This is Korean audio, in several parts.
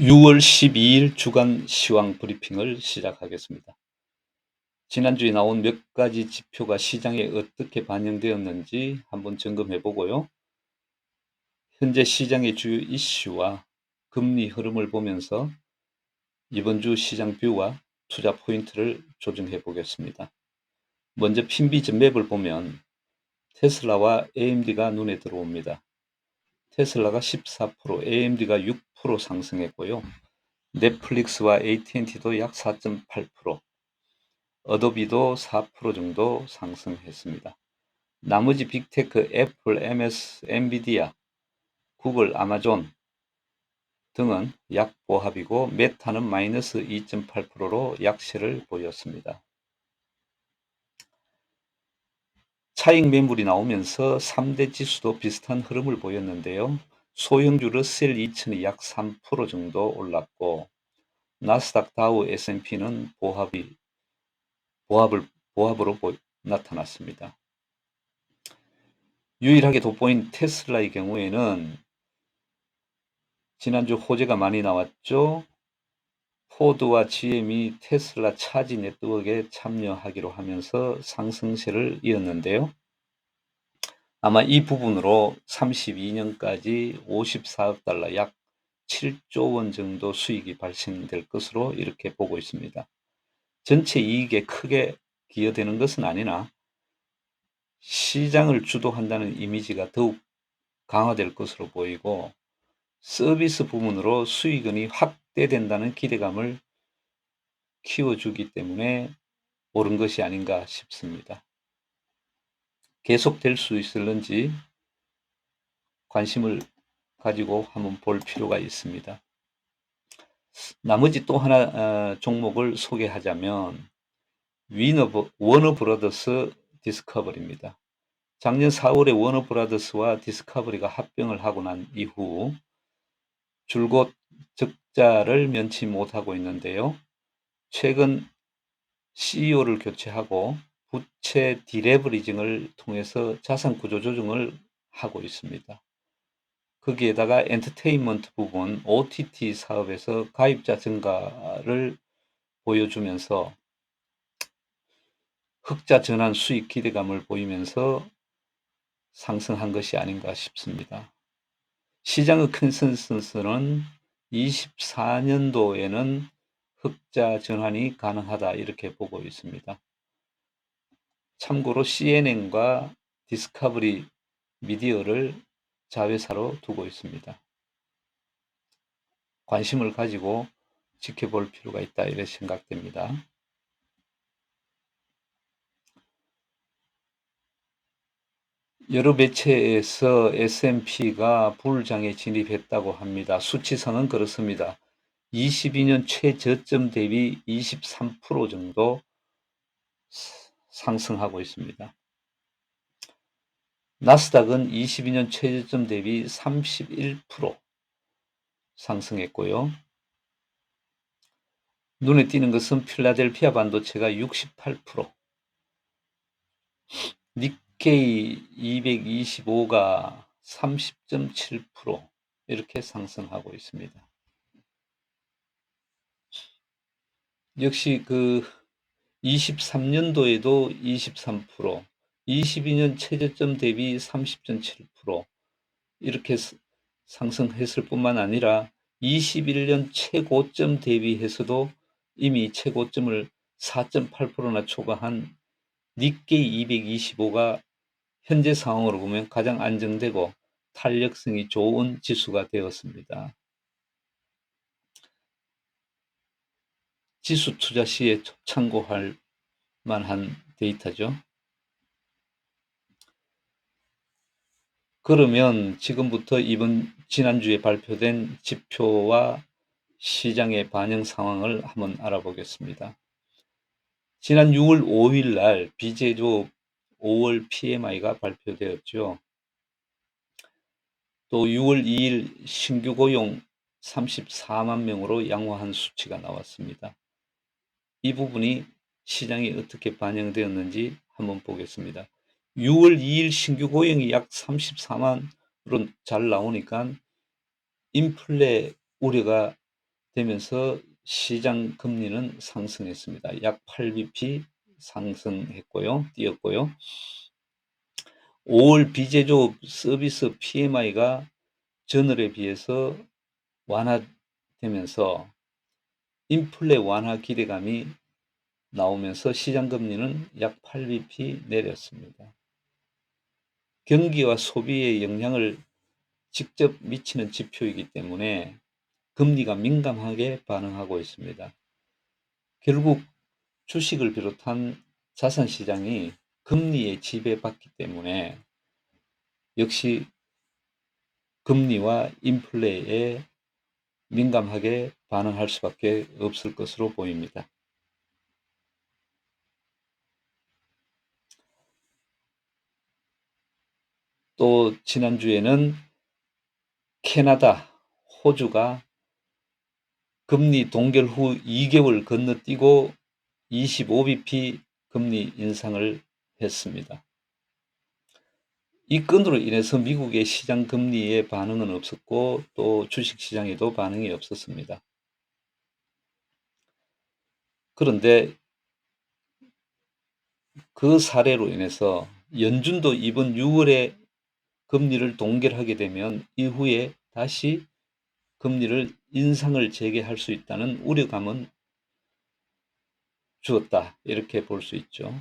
6월 12일 주간 시황 브리핑을 시작하겠습니다. 지난주에 나온 몇 가지 지표가 시장에 어떻게 반영되었는지 한번 점검해 보고요. 현재 시장의 주요 이슈와 금리 흐름을 보면서 이번 주 시장 뷰와 투자 포인트를 조정해 보겠습니다. 먼저 핀비 전맵을 보면 테슬라와 AMD가 눈에 들어옵니다. 테슬라가 14%, AMD가 6% 상승했고요. 넷플릭스와 AT&T도 약 4.8%, 어도비도 4% 정도 상승했습니다. 나머지 빅테크 애플, MS, 엔비디아, 구글, 아마존 등은 약보합이고 메타는 마이너스 2.8%로 약세를 보였습니다. 차익 매물이 나오면서 3대 지수도 비슷한 흐름을 보였는데요. 소형주 러셀 2000이 약 3% 정도 올랐고 나스닥 다우 S&P는 보합으로 나타났습니다. 유일하게 돋보인 테슬라의 경우에는 지난주 호재가 많이 나왔죠. 포드와 GM이 테슬라 차지 네트워크에 참여하기로 하면서 상승세를 이었는데요. 아마 이 부분으로 32년까지 54억 달러 약 7조 원 정도 수익이 발생될 것으로 이렇게 보고 있습니다. 전체 이익에 크게 기여되는 것은 아니나 시장을 주도한다는 이미지가 더욱 강화될 것으로 보이고 서비스 부문으로 수익원이 확대된다는 기대감을 키워주기 때문에 오른 것이 아닌가 싶습니다. 계속될 수 있을는지 관심을 가지고 한번 볼 필요가 있습니다. 나머지 또 하나 종목을 소개하자면 워너브라더스 디스커버리입니다. 작년 4월에 워너브라더스와 디스커버리가 합병을 하고 난 이후 줄곧 적자를 면치 못하고 있는데요. 최근 CEO를 교체하고 부채 디레버리징을 통해서 자산 구조 조정을 하고 있습니다. 거기에다가 엔터테인먼트 부분 OTT 사업에서 가입자 증가를 보여주면서 흑자 전환 수익 기대감을 보이면서 상승한 것이 아닌가 싶습니다. 시장의 컨센서스는 24년도에는 흑자 전환이 가능하다 이렇게 보고 있습니다. 참고로 CNN과 디스커버리 미디어를 자회사로 두고 있습니다. 관심을 가지고 지켜볼 필요가 있다 이렇게 생각됩니다. 여러 매체에서 S&P가 불장에 진입했다고 합니다. 수치상은 그렇습니다. 22년 최저점 대비 23% 정도 상승하고 있습니다. 나스닥은 22년 최저점 대비 31% 상승했고요. 눈에 띄는 것은 필라델피아 반도체가 68%, 니케이 225가 30.7% 이렇게 상승하고 있습니다. 역시 23년도에도 23%, 22년 최저점 대비 30.7% 이렇게 상승했을 뿐만 아니라 21년 최고점 대비해서도 이미 최고점을 4.8%나 초과한 니케이 225가 현재 상황으로 보면 가장 안정되고 탄력성이 좋은 지수가 되었습니다. 지수 투자 시에 참고할 만한 데이터죠. 그러면 지금부터 지난주에 발표된 지표와 시장의 반영 상황을 한번 알아보겠습니다. 지난 6월 5일 날 비제조업 5월 PMI가 발표되었죠. 또 6월 2일 신규 고용 34만 명으로 양호한 수치가 나왔습니다. 이 부분이 시장에 어떻게 반영되었는지 한번 보겠습니다. 6월 2일 신규 고용이 약 34만으로 잘 나오니까 인플레 우려가 되면서 시장 금리는 상승했습니다. 약 8bp 상승했고요. 뛰었고요. 5월 비제조업 서비스 PMI가 전월에 비해서 완화되면서 인플레 완화 기대감이 나오면서 시장 금리는 약 8bp 내렸습니다. 경기와 소비에 영향을 직접 미치는 지표이기 때문에 금리가 민감하게 반응하고 있습니다. 결국 주식을 비롯한 자산시장이 금리에 지배받기 때문에 역시 금리와 인플레에 민감하게 반응할 수밖에 없을 것으로 보입니다. 또 지난주에는 캐나다, 호주가 금리 동결 후 2개월 건너뛰고 25bp 금리 인상을 했습니다. 이 건으로 인해서 미국의 시장 금리에 반응은 없었고 또 주식시장에도 반응이 없었습니다. 그런데 그 사례로 인해서 연준도 이번 6월에 금리를 동결하게 되면 이후에 다시 금리를 인상을 재개할 수 있다는 우려감은 주었다. 이렇게 볼 수 있죠.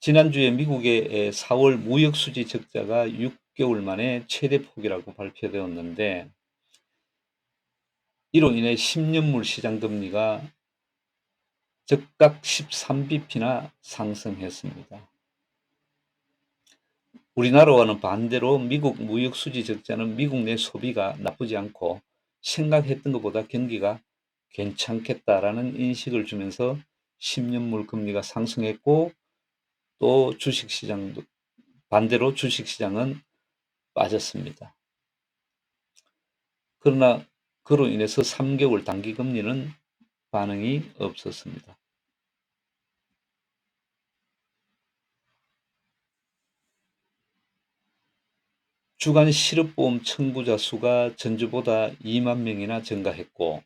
지난주에 미국의 4월 무역수지 적자가 6개월 만에 최대 폭이라고 발표되었는데 이로 인해 10년물 시장 금리가 즉각 13bp나 상승했습니다. 우리나라와는 반대로 미국 무역수지 적자는 미국 내 소비가 나쁘지 않고 생각했던 것보다 경기가 괜찮겠다라는 인식을 주면서 10년물 금리가 상승했고 또 주식시장도 반대로 주식시장은 빠졌습니다. 그러나 그로 인해서 3개월 단기금리는 반응이 없었습니다. 주간 실업보험 청구자 수가 전주보다 2만 명이나 증가했고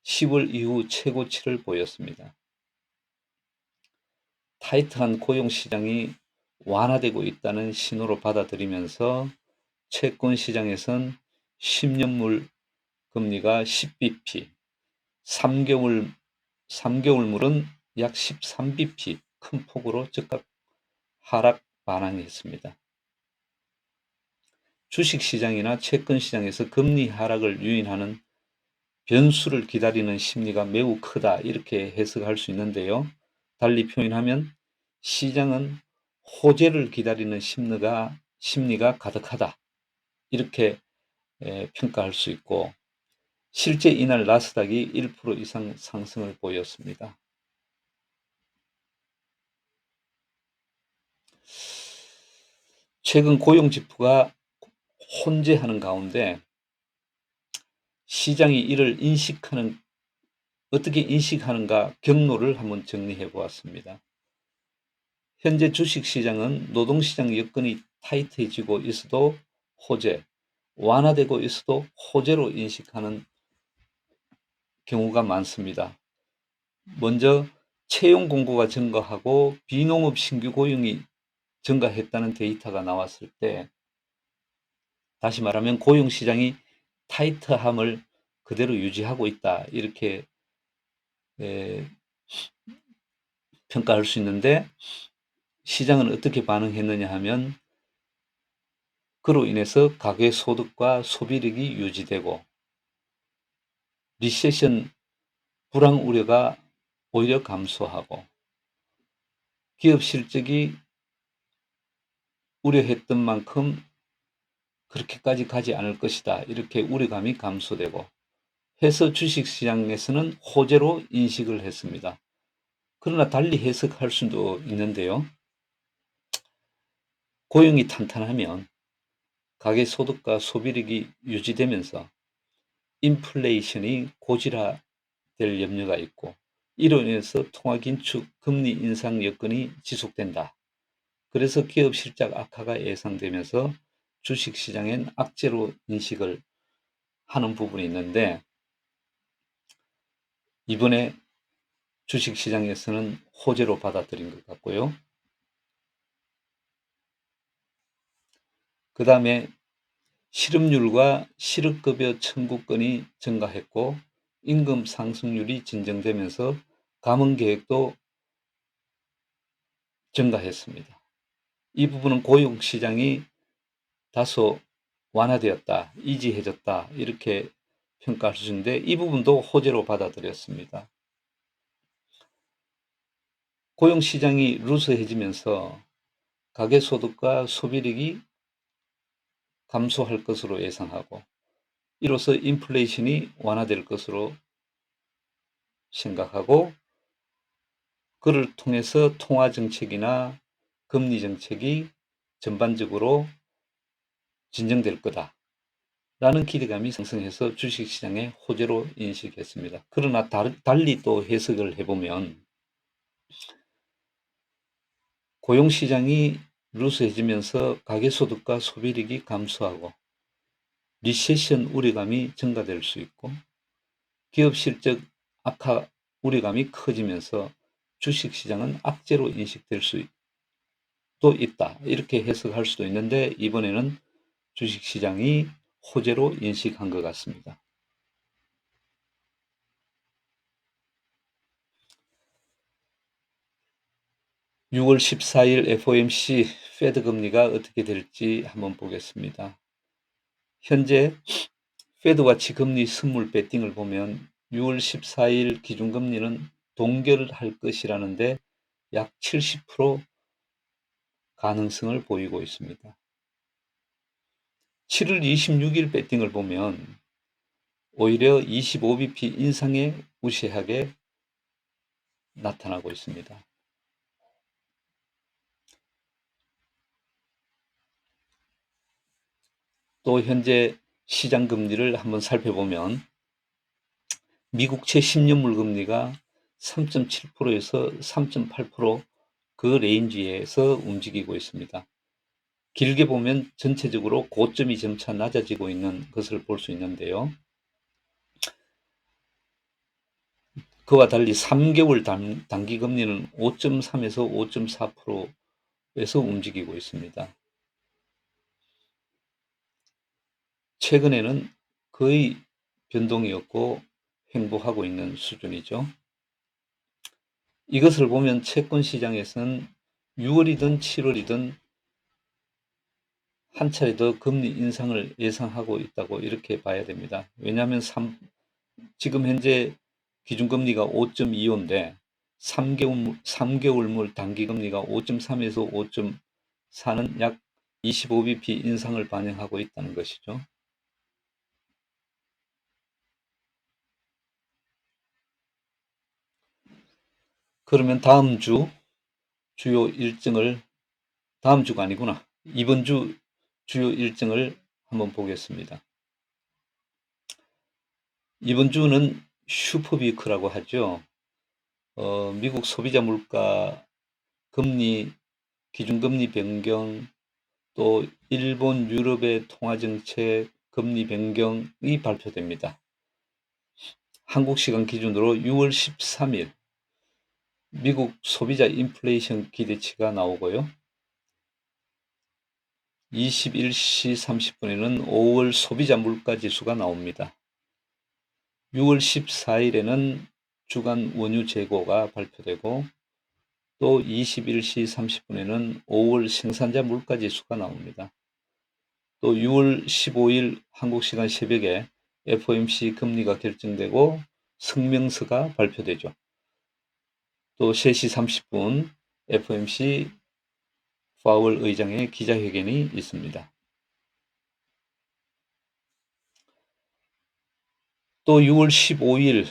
10월 이후 최고치를 보였습니다. 타이트한 고용시장이 완화되고 있다는 신호로 받아들이면서 채권 시장에선 10년물 금리가 10bp, 3개월물은 약 13bp 큰 폭으로 즉각 하락 반항했습니다. 주식시장이나 채권시장에서 금리 하락을 유인하는 변수를 기다리는 심리가 매우 크다 이렇게 해석할 수 있는데요. 달리 표현하면 시장은 호재를 기다리는 심리가 가득하다 이렇게 평가할 수 있고 실제 이날 나스닥이 1% 이상 상승을 보였습니다. 최근 고용지표가 혼재하는 가운데 시장이 이를 어떻게 인식하는가 경로를 한번 정리해 보았습니다. 현재 주식시장은 노동시장 여건이 타이트해지고 있어도 호재, 완화되고 있어도 호재로 인식하는 경우가 많습니다. 먼저 채용 공고가 증가하고 비농업 신규 고용이 증가했다는 데이터가 나왔을 때 다시 말하면 고용시장이 타이트함을 그대로 유지하고 있다 이렇게 평가할 수 있는데 시장은 어떻게 반응했느냐 하면 그로 인해서 가계소득과 소비력이 유지되고 리세션 불황 우려가 오히려 감소하고 기업 실적이 우려했던 만큼 그렇게까지 가지 않을 것이다. 이렇게 우려감이 감소되고 해서 주식시장에서는 호재로 인식을 했습니다. 그러나 달리 해석할 수도 있는데요. 고용이 탄탄하면 가계소득과 소비력이 유지되면서 인플레이션이 고질화될 염려가 있고 이로 인해서 통화긴축, 금리 인상 여건이 지속된다. 그래서 기업 실적 악화가 예상되면서 주식시장엔 악재로 인식을 하는 부분이 있는데 이번에 주식시장에서는 호재로 받아들인 것 같고요. 그 다음에 실업률과 실업급여 청구권이 증가했고 임금 상승률이 진정되면서 감원 계획도 증가했습니다. 이 부분은 고용시장이 다소 완화되었다, 이지해졌다 이렇게 평가할 수 있는데 이 부분도 호재로 받아들였습니다. 고용시장이 루스해지면서 가계소득과 소비력이 감소할 것으로 예상하고 이로써 인플레이션이 완화될 것으로 생각하고 그를 통해서 통화정책이나 금리정책이 전반적으로 진정될 거다라는 기대감이 상승해서 주식시장의 호재로 인식했습니다. 그러나 달리 또 해석을 해보면 고용시장이 루스해지면서 가계소득과 소비력이 감소하고 리세션 우려감이 증가될 수 있고 기업 실적 악화 우려감이 커지면서 주식시장은 악재로 인식될 수도 있다. 이렇게 해석할 수도 있는데 이번에는 주식시장이 호재로 인식한 것 같습니다. 6월 14일 FOMC 페드 금리가 어떻게 될지 한번 보겠습니다. 현재 페드와치 금리 선물 베팅을 보면 6월 14일 기준금리는 동결할 것이라는데 약 70% 가능성을 보이고 있습니다. 7월 26일 베팅을 보면 오히려 25bp 인상에 우세하게 나타나고 있습니다. 또 현재 시장 금리를 한번 살펴보면 미국채 10년물 금리가 3.7%에서 3.8% 그 레인지에서 움직이고 있습니다. 길게 보면 전체적으로 고점이 점차 낮아지고 있는 것을 볼 수 있는데요. 그와 달리 3개월 단기 금리는 5.3에서 5.4%에서 움직이고 있습니다. 최근에는 거의 변동이 없고 횡보하고 있는 수준이죠. 이것을 보면 채권 시장에서는 6월이든 7월이든 한 차례 더 금리 인상을 예상하고 있다고 이렇게 봐야 됩니다. 왜냐하면 지금 현재 기준금리가 5.25인데 3개월물 단기금리가 5.3에서 5.4는 약 25bp 인상을 반영하고 있다는 것이죠. 그러면 다음 주 주요 일정을 다음 주가 아니구나. 이번 주 주요 일정을 한번 보겠습니다. 이번 주는 슈퍼위크라고 하죠. 미국 소비자 물가, 금리, 기준금리 변경, 또 일본, 유럽의 통화정책, 금리 변경이 발표됩니다. 한국 시간 기준으로 6월 13일 미국 소비자 인플레이션 기대치가 나오고요. 21시 30분에는 5월 소비자 물가지수가 나옵니다. 6월 14일에는 주간 원유 재고가 발표되고 또 21시 30분에는 5월 생산자 물가지수가 나옵니다. 또 6월 15일 한국 시간 새벽에 FOMC 금리가 결정되고 성명서가 발표되죠. 또 3시 30분 FOMC 파월 의장의 기자회견이 있습니다. 또 6월 15일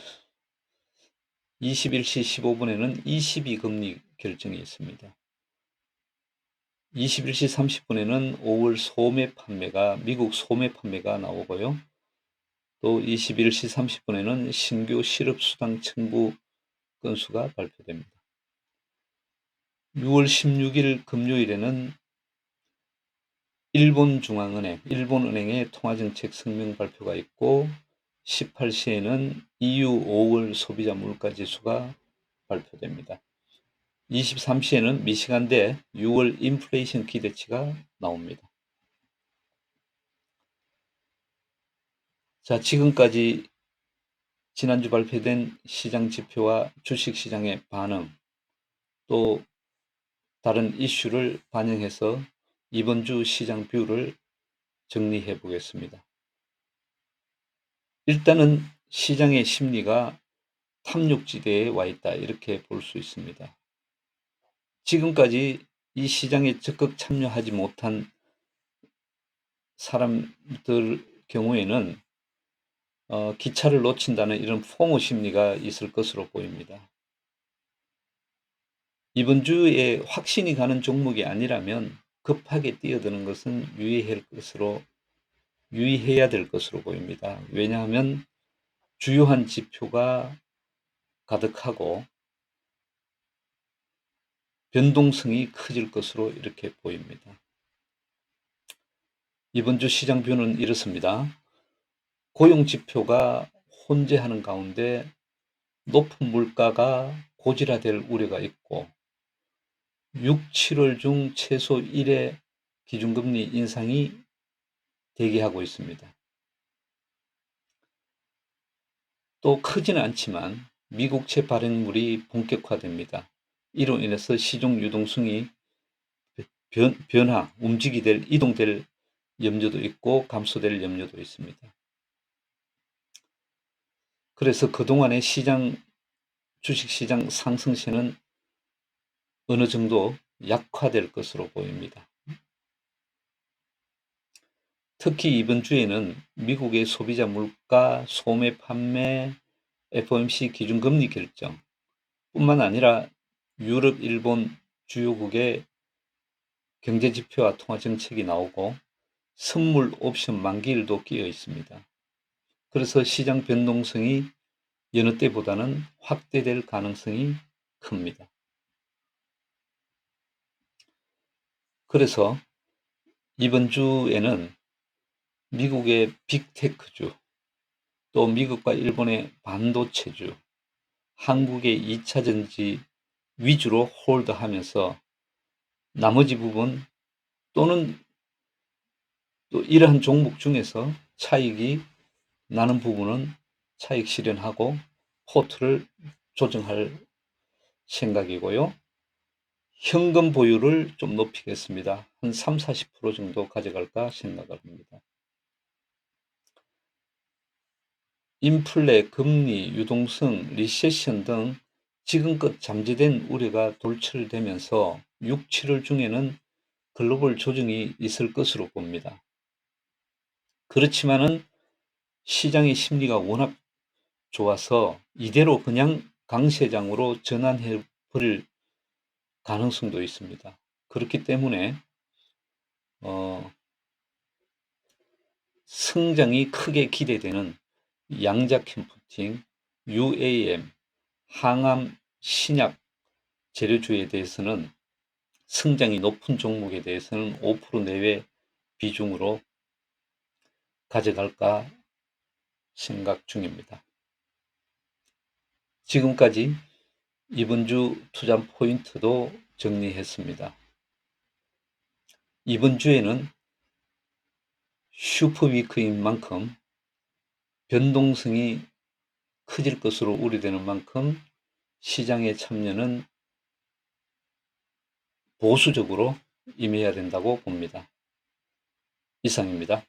21시 15분에는 ECB 금리 결정이 있습니다. 21시 30분에는 5월 미국 소매 판매가 나오고요. 또 21시 30분에는 신규 실업수당 청구 건수가 발표됩니다. 6월 16일 금요일에는 일본은행의 통화정책 성명 발표가 있고 18시에는 EU 5월 소비자 물가지수가 발표됩니다. 23시에는 미시간대 6월 인플레이션 기대치가 나옵니다. 자, 지금까지 지난주 발표된 시장 지표와 주식시장의 반응, 또 다른 이슈를 반영해서 이번 주 시장 뷰를 정리해 보겠습니다. 일단은 시장의 심리가 탐욕지대에 와 있다, 이렇게 볼 수 있습니다. 지금까지 이 시장에 적극 참여하지 못한 사람들 경우에는 기차를 놓친다는 이런 포모 심리가 있을 것으로 보입니다. 이번 주에 확신이 가는 종목이 아니라면 급하게 뛰어드는 것은 유의해야 될 것으로 보입니다. 왜냐하면 주요한 지표가 가득하고 변동성이 커질 것으로 이렇게 보입니다. 이번 주 시장 뷰는 이렇습니다. 고용 지표가 혼재하는 가운데 높은 물가가 고질화될 우려가 있고 6, 7월 중 최소 1회 기준금리 인상이 대기하고 있습니다. 또 크지는 않지만 미국채 발행물이 본격화됩니다. 이로 인해서 시중 유동성이 이동될 염려도 있고 감소될 염려도 있습니다. 그래서 그동안의 주식시장 상승세는 어느 정도 약화될 것으로 보입니다. 특히 이번 주에는 미국의 소비자 물가, 소매 판매, FOMC 기준금리 결정 뿐만 아니라 유럽, 일본 주요국의 경제지표와 통화정책이 나오고 선물 옵션 만기일도 끼어 있습니다. 그래서 시장 변동성이 여느 때보다는 확대될 가능성이 큽니다. 그래서 이번 주에는 미국의 빅테크주, 또 미국과 일본의 반도체주, 한국의 2차 전지 위주로 홀드하면서 나머지 부분 또는 또 이러한 종목 중에서 차익이 나는 부분은 차익 실현하고 포트를 조정할 생각이고요. 현금 보유를 좀 높이겠습니다. 한 3, 40% 정도 가져갈까 생각을 합니다. 인플레, 금리, 유동성, 리세션 등 지금껏 잠재된 우려가 돌출되면서 6, 7월 중에는 글로벌 조정이 있을 것으로 봅니다. 그렇지만은 시장의 심리가 워낙 좋아서 이대로 그냥 강세장으로 전환해 버릴 가능성도 있습니다. 그렇기 때문에 성장이 크게 기대되는 양자 컴퓨팅, UAM, 항암, 신약 재료주에 대해서는 성장이 높은 종목에 대해서는 5% 내외 비중으로 가져갈까 생각 중입니다. 지금까지 이번 주 투자 포인트도 정리했습니다. 이번 주에는 슈퍼위크인 만큼 변동성이 커질 것으로 우려되는 만큼 시장의 참여는 보수적으로 임해야 된다고 봅니다. 이상입니다.